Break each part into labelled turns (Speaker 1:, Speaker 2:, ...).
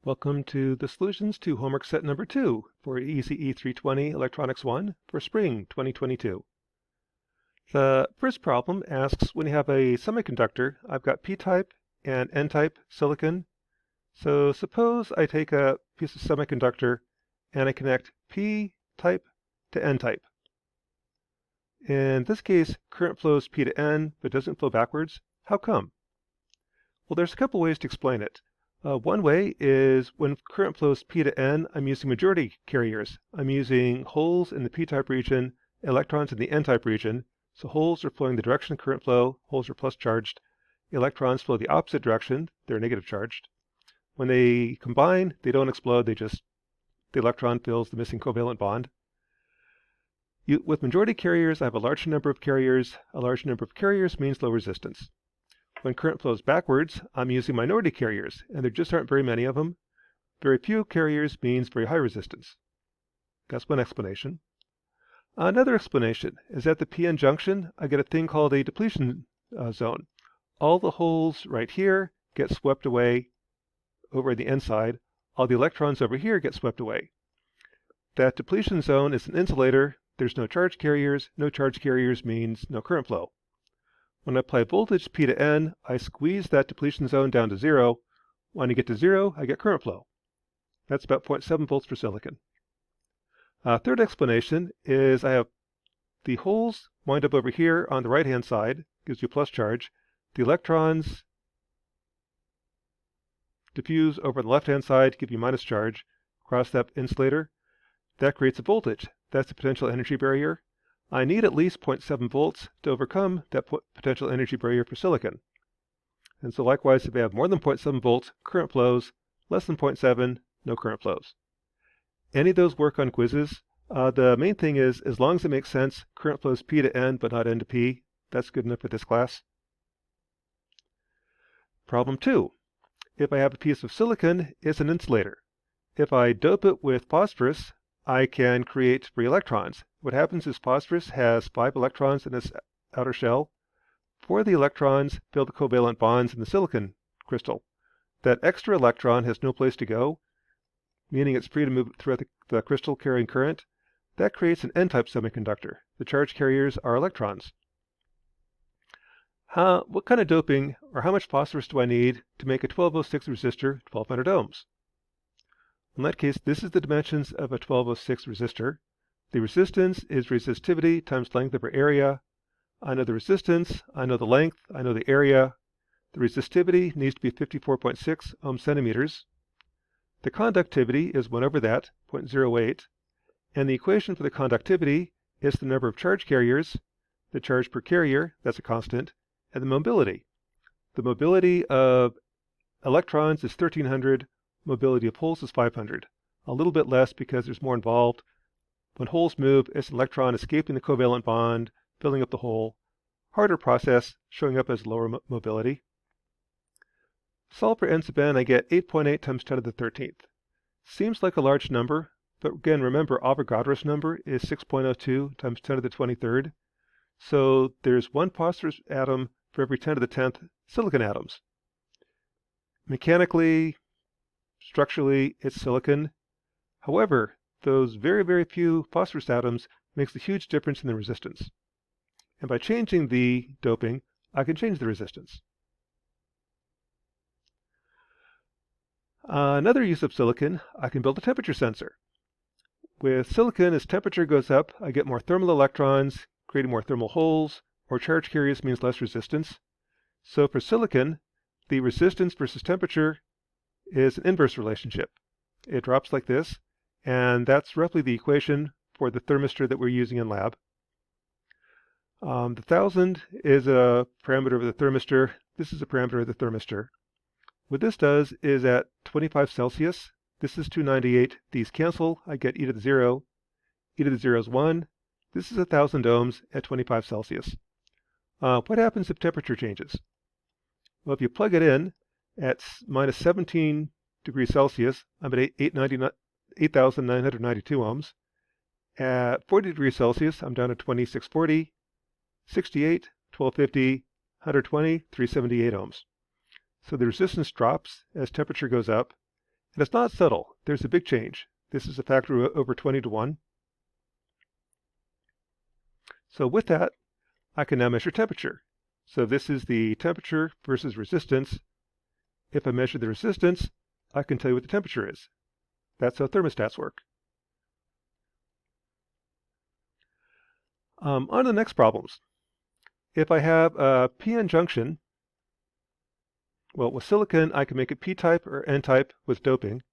Speaker 1: Welcome to the solutions to homework set number 2 for ECE 320 Electronics 1 for spring 2022. The first problem asks, when you have a semiconductor, I've got p-type and n-type silicon. So suppose I take a piece of semiconductor and I connect p-type to n-type. In this case, current flows p to n, but doesn't flow backwards. How come? Well, there's a couple ways to explain it. One way is when current flows p to n, I'm using majority carriers. I'm using holes in the p-type region, electrons in the n-type region. So holes are flowing the direction of current flow, holes are plus charged. Electrons flow the opposite direction, they're negative charged. When they combine, they don't explode, the electron fills the missing covalent bond. With majority carriers, I have a large number of carriers. A large number of carriers means low resistance. When current flows backwards, I'm using minority carriers, and there just aren't very many of them. Very few carriers means very high resistance. That's one explanation. Another explanation is at the p-n junction, I get a thing called a depletion zone. All the holes right here get swept away over the n side. All the electrons over here get swept away. That depletion zone is an insulator. There's no charge carriers. No charge carriers means no current flow. When I apply voltage p to n, I squeeze that depletion zone down to 0. When I get to 0, I get current flow. That's about 0.7 volts for silicon. Third explanation is I have the holes wind up over here on the right-hand side, gives you plus charge. The electrons diffuse over the left-hand side, give you minus charge. Cross that insulator. That creates a voltage. That's the potential energy barrier. I need at least 0.7 volts to overcome that potential energy barrier for silicon. And so likewise, if I have more than 0.7 volts, current flows. Less than 0.7, no current flows. Any of those work on quizzes. The main thing is, as long as it makes sense, current flows p to n, but not n to p. That's good enough for this class. Problem 2. If I have a piece of silicon, it's an insulator. If I dope it with phosphorus, I can create free electrons. What happens is phosphorus has 5 electrons in its outer shell. 4 of the electrons fill the covalent bonds in the silicon crystal. That extra electron has no place to go, meaning it's free to move throughout the crystal carrying current. That creates an n-type semiconductor. The charge carriers are electrons. What kind of doping or how much phosphorus do I need to make a 1206 resistor 1200 ohms? In that case, this is the dimensions of a 1206 resistor. The resistance is resistivity times length over area. I know the resistance, I know the length, I know the area. The resistivity needs to be 54.6 ohm centimeters. The conductivity is 1 over that, 0.08. And the equation for the conductivity is the number of charge carriers, the charge per carrier, that's a constant, and the mobility. The mobility of electrons is 1300. Mobility of holes is 500. A little bit less because there's more involved. When holes move, it's an electron escaping the covalent bond, filling up the hole. Harder process, showing up as lower mobility. Solve for n sub n, I get 8.8 times 10 to the 13th. Seems like a large number, but again, remember Avogadro's number is 6.02 times 10 to the 23rd. So there's 1 phosphorus atom for every 10 to the 10th silicon atoms. Mechanically, structurally, it's silicon. However, those very, very few phosphorus atoms makes a huge difference in the resistance. And by changing the doping, I can change the resistance. Another use of silicon, I can build a temperature sensor. With silicon, as temperature goes up, I get more thermal electrons, creating more thermal holes. More charge carriers means less resistance. So for silicon, the resistance versus temperature is an inverse relationship. It drops like this, and that's roughly the equation for the thermistor that we're using in lab. The 1000 is a parameter of the thermistor. This is a parameter of the thermistor. What this does is at 25 Celsius, this is 298. These cancel. I get e to the 0. E to the 0 is 1. This is 1000 ohms at 25 Celsius. What happens if temperature changes? Well, if you plug it in at minus 17 degrees Celsius, I'm at 8,992 ohms. At 40 degrees Celsius, I'm down to 2640, 68, 1250, 120, 378 ohms. So the resistance drops as temperature goes up, And it's not subtle. There's a big change. This is a factor over 20 to 1. So with that, I can now measure temperature. So this is the temperature versus resistance. If I measure the resistance, I can tell you what the temperature is. That's how thermostats work. On to the next problems. If I have a p-n junction, well, with silicon, I can make it p-type or n-type with doping.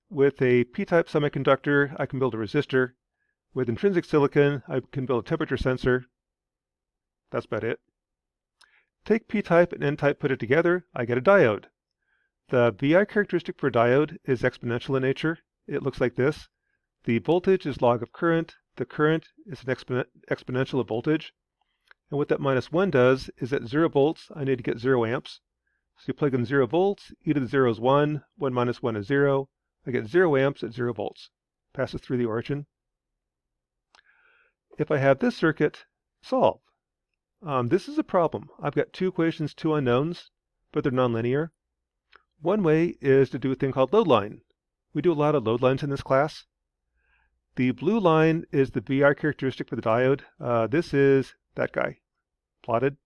Speaker 1: With a p-type semiconductor, I can build a resistor. With intrinsic silicon, I can build a temperature sensor. That's about it. Take p-type and n-type, put it together, I get a diode. The VI characteristic for a diode is exponential in nature. It looks like this. The voltage is log of current. The current is an exponential of voltage. And what that minus 1 does is at 0 volts, I need to get 0 amps. So you plug in 0 volts, e to the 0 is 1, 1 minus 1 is 0. I get 0 amps at 0 volts. Passes through the origin. If I have this circuit, solve. This is a problem. I've got two equations, two unknowns, but they're nonlinear. One way is to do a thing called load line. We do a lot of load lines in this class. The blue line is the VI characteristic for the diode. This is that guy, plotted.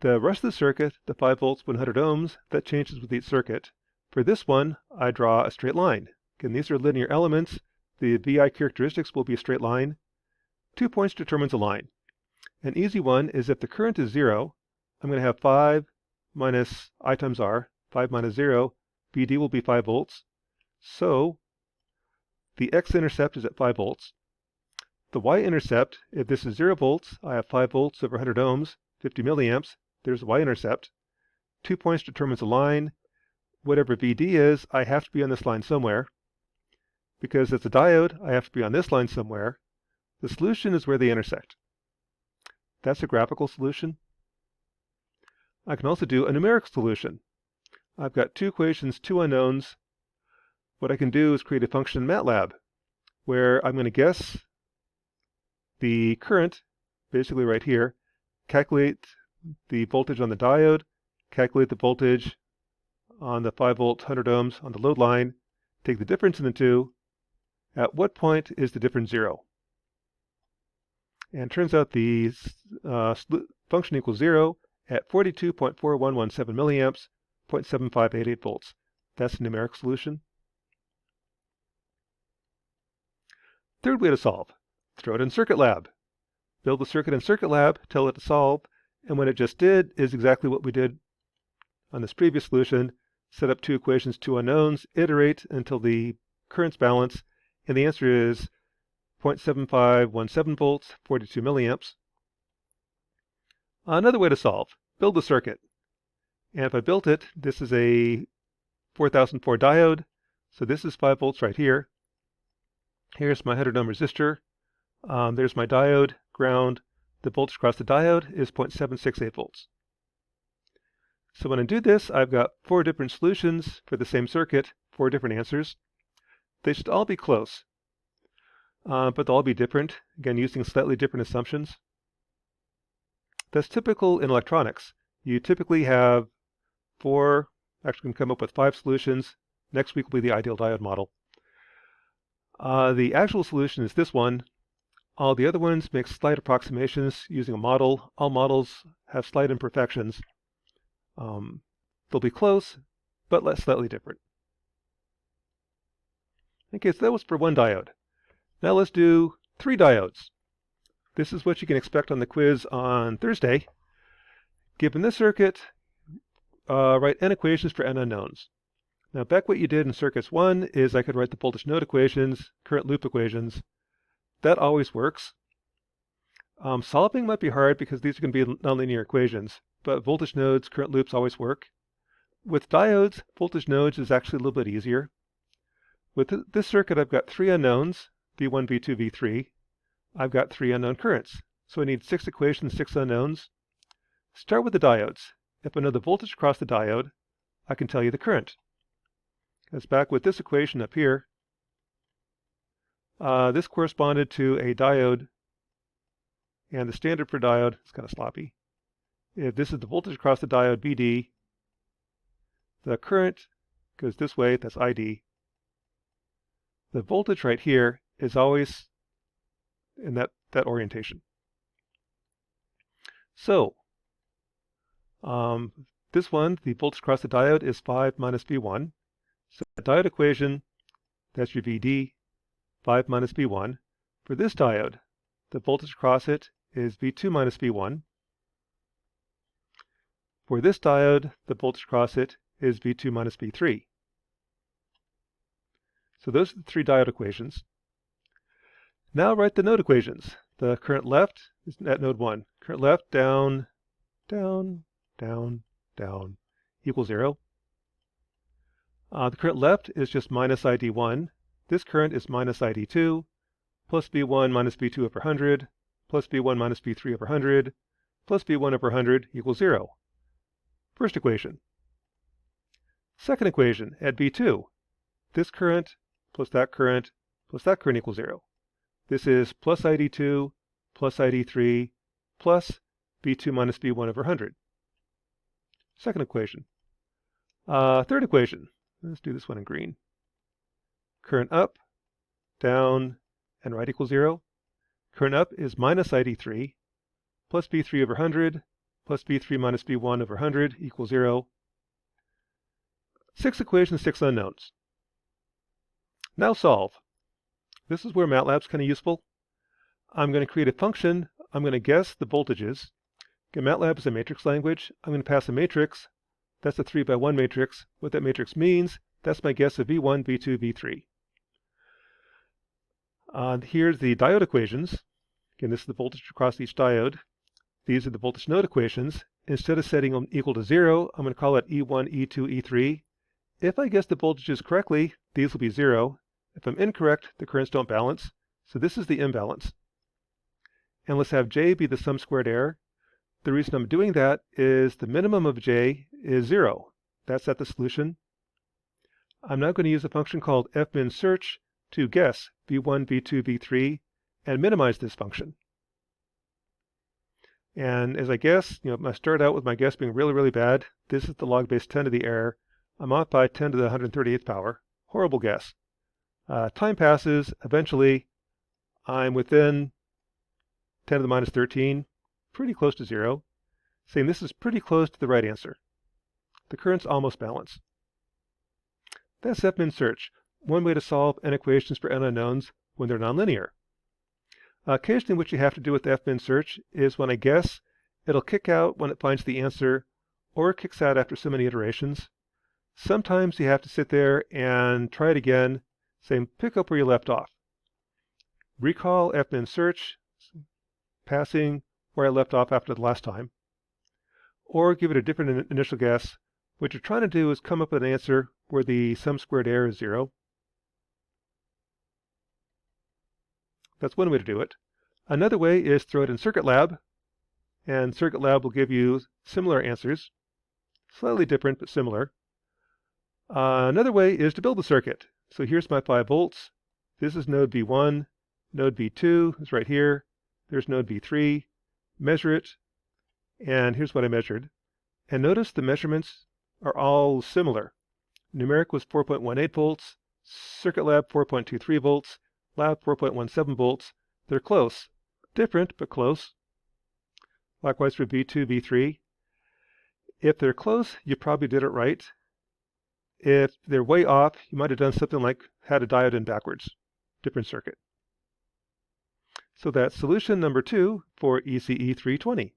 Speaker 1: The rest of the circuit, the 5 volts, 100 ohms, that changes with each circuit. For this one, I draw a straight line. Again, these are linear elements. The VI characteristics will be a straight line. 2 points determines a line. An easy one is if the current is 0, I'm going to have 5 minus I times R, 5 minus 0, VD will be 5 volts. So the x-intercept is at 5 volts. The y-intercept, if this is 0 volts, I have 5 volts over 100 ohms, 50 milliamps. There's the y-intercept. 2 points determines a line. Whatever VD is, I have to be on this line somewhere. Because it's a diode, I have to be on this line somewhere. The solution is where they intersect. That's a graphical solution. I can also do a numeric solution. I've got two equations, two unknowns. What I can do is create a function in MATLAB where I'm going to guess the current, basically right here, calculate the voltage on the diode, calculate the voltage on the 5 volt 100 ohms on the load line, take the difference in the two. At what point is the difference 0? And it turns out the function equals 0 at 42.4117 milliamps, 0.7588 volts. That's a numeric solution. Third way to solve. Throw it in Circuit Lab. Build the circuit in Circuit Lab, tell it to solve, and what it just did is exactly what we did on this previous solution. Set up two equations, two unknowns, iterate until the currents balance, and the answer is 0.7517 volts, 42 milliamps. Another way to solve, build the circuit. And if I built it, this is a 4004 diode, so this is 5 volts right here. Here's my 100 ohm resistor. There's my diode, ground. The voltage across the diode is 0.768 volts. So when I do this, I've got 4 different solutions for the same circuit, 4 different answers. They should all be close, but they'll all be different, again, using slightly different assumptions. That's typical in electronics. You typically have 4, actually can come up with 5 solutions. Next week will be the ideal diode model. The actual solution is this one. All the other ones make slight approximations using a model. All models have slight imperfections. They'll be close, but slightly different. Okay, so that was for one diode. Now let's do 3 diodes. This is what you can expect on the quiz on Thursday. Given this circuit, write n equations for n unknowns. Now back what you did in circuits 1 is I could write the voltage node equations, current loop equations. That always works. Solving might be hard because these are going to be nonlinear equations, but voltage nodes, current loops always work. With diodes, voltage nodes is actually a little bit easier. With this circuit, I've got 3 unknowns, V1, V2, V3. I've got 3 unknown currents, so I need 6 equations, 6 unknowns. Start with the diodes. If I know the voltage across the diode, I can tell you the current. As back with this equation up here, this corresponded to a diode, and the standard for diode is kind of sloppy. If this is the voltage across the diode, VD, the current goes this way, that's ID. The voltage right here is always in that orientation. So, this one, the voltage across the diode is 5 minus V1. So the diode equation, that's your VD, 5 minus V1. For this diode, the voltage across it is V2 minus V1. For this diode, the voltage across it is V2 minus V3. So those are the three diode equations. Now write the node equations. The current left is at node 1. Current left, down, down, down, down, equals 0. The current left is just minus ID1. This current is minus ID2, plus V1 minus V2 over 100, plus V1 minus V3 over 100, plus V1 over 100 equals 0. First equation. Second equation, add V2. This current plus that current equals 0. This is plus ID2 plus ID3 plus V2 minus V1 over 100. Second equation. Third equation. Let's do this one in green. Current up, down, and right equals 0. Current up is minus ID3 plus V3 over 100 plus V3 minus V1 over 100 equals 0. 6 equations, 6 unknowns. Now solve. This is where MATLAB's kind of useful. I'm going to create a function. I'm going to guess the voltages. Okay, MATLAB is a matrix language. I'm going to pass a matrix. That's a 3 by 1 matrix. What that matrix means, that's my guess of V1, V2, V3. Here's the diode equations. Again, this is the voltage across each diode. These are the voltage node equations. Instead of setting them equal to 0, I'm going to call it E1, E2, E3. If I guess the voltages correctly, these will be 0. If I'm incorrect, the currents don't balance. So this is the imbalance. And let's have J be the sum squared error. The reason I'm doing that is the minimum of J is 0. That's at the solution. I'm now going to use a function called fminSearch to guess V1, V2, V3, and minimize this function. And as I guess, I start out with my guess being really, really bad. This is the log base 10 of the error. I'm off by 10 to the 138th power. Horrible guess. Time passes. Eventually, I'm within 10 to the minus 13, pretty close to 0, saying this is pretty close to the right answer. The currents almost balance. That's fminSearch, one way to solve n equations for n unknowns when they're nonlinear. Occasionally what you have to do with fminSearch is when I guess, it'll kick out when it finds the answer, or it kicks out after so many iterations. Sometimes you have to sit there and try it again, saying pick up where you left off. Recall fminSearch, passing where I left off after the last time, or give it a different initial guess. What you're trying to do is come up with an answer where the sum squared error is 0. That's one way to do it. Another way is throw it in CircuitLab, and CircuitLab will give you similar answers, slightly different but similar. Another way is to build the circuit. So here's my 5 volts. This is node V1. Node V2 is right here. There's node V3. Measure it, and here's what I measured. And notice the measurements are all similar. Numeric was 4.18 volts, CircuitLab 4.23 volts, Lab 4.17 volts. They're close. Different, but close. Likewise for V2, V3. If they're close, you probably did it right. If they're way off, you might have done something like had a diode in backwards. Different circuit. So that's solution number 2 for ECE 320.